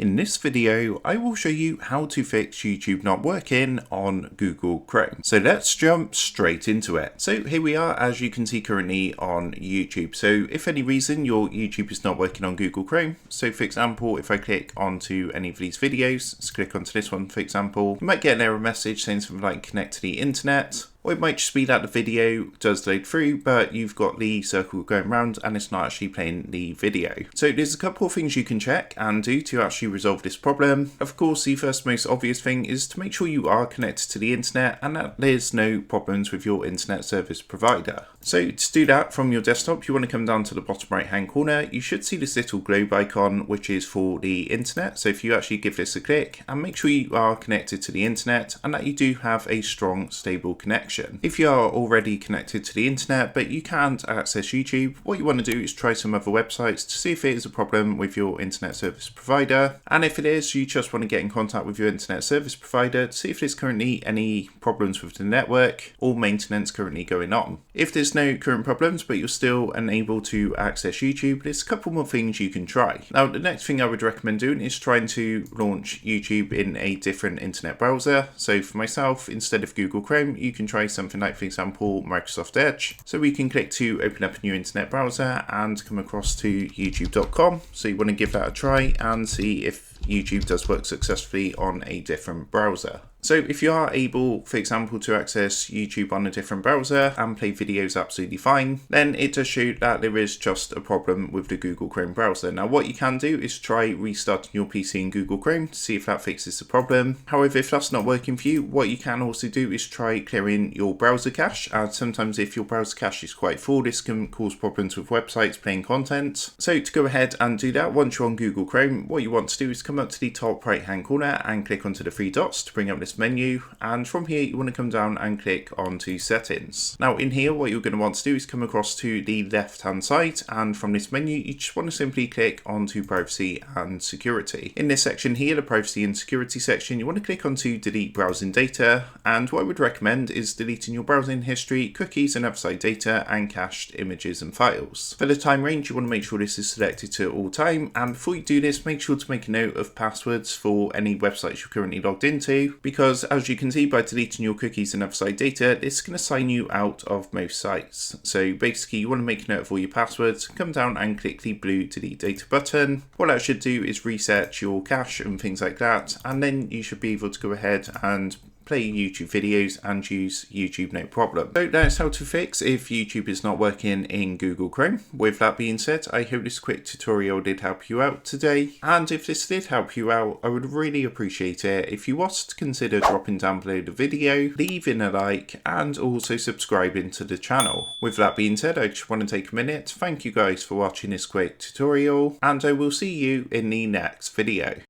In this video, I will show you how to fix YouTube not working on Google Chrome. So let's jump straight into it. So here we are, as you can see currently on YouTube. So if any reason your YouTube is not working on Google Chrome, so for example, if I click onto any of these videos, let's click onto this one for example, you might get an error message saying something like connect to the internet. Or it might just be that the video does load through, but you've got the circle going around and it's not actually playing the video. So there's a couple of things you can check and do to actually resolve this problem. Of course, the first most obvious thing is to make sure you are connected to the internet and that there's no problems with your internet service provider. So to do that from your desktop, you want to come down to the bottom right hand corner. You should see this little globe icon, which is for the internet. So if you actually give this a click and make sure you are connected to the internet and that you do have a strong, stable connection. If you are already connected to the internet but you can't access YouTube, what you want to do is try some other websites to see if it is a problem with your internet service provider. And if it is, you just want to get in contact with your internet service provider to see if there's currently any problems with the network or maintenance currently going on. If there's no current problems but you're still unable to access YouTube, there's a couple more things you can try. Now, the next thing I would recommend doing is trying to launch YouTube in a different internet browser. So for myself, instead of Google Chrome, you can try something like, for example, Microsoft Edge. So we can click to open up a new internet browser and come across to youtube.com. So you want to give that a try and see if YouTube does work successfully on a different browser. So if you are able, for example, to access YouTube on a different browser and play videos absolutely fine, then it does show that there is just a problem with the Google Chrome browser. Now what you can do is try restarting your PC in Google Chrome to see if that fixes the problem. However, if that's not working for you, what you can also do is try clearing your browser cache. Sometimes if your browser cache is quite full, this can cause problems with websites playing content. So to go ahead and do that, once you're on Google Chrome, what you want to do is come up to the top right hand corner and click onto the three dots to bring up this menu, and from here you want to come down and click onto settings. Now in here what you're going to want to do is come across to the left hand side, and from this menu you just want to simply click onto privacy and security. In this section here, the privacy and security section, you want to click onto delete browsing data, and what I would recommend is deleting your browsing history, cookies and other data, and cached images and files. For the time range, you want to make sure this is selected to all time, and before you do this, make sure to make a note of passwords for any websites you're currently logged into, because as you can see, by deleting your cookies and other data, it's going to sign you out of most sites. So basically you want to make a note of all your passwords, come down and click the blue delete data button. What that should do is reset your cache and things like that, and then you should be able to go ahead and play YouTube videos and use YouTube no problem. So that's how to fix if YouTube is not working in Google Chrome. With that being said, I hope this quick tutorial did help you out today, and if this did help you out, I would really appreciate it if you was to consider dropping down below the video, leaving a like, and also subscribing to the channel. With that being said, I just want to take a minute to thank you guys for watching this quick tutorial, and I will see you in the next video.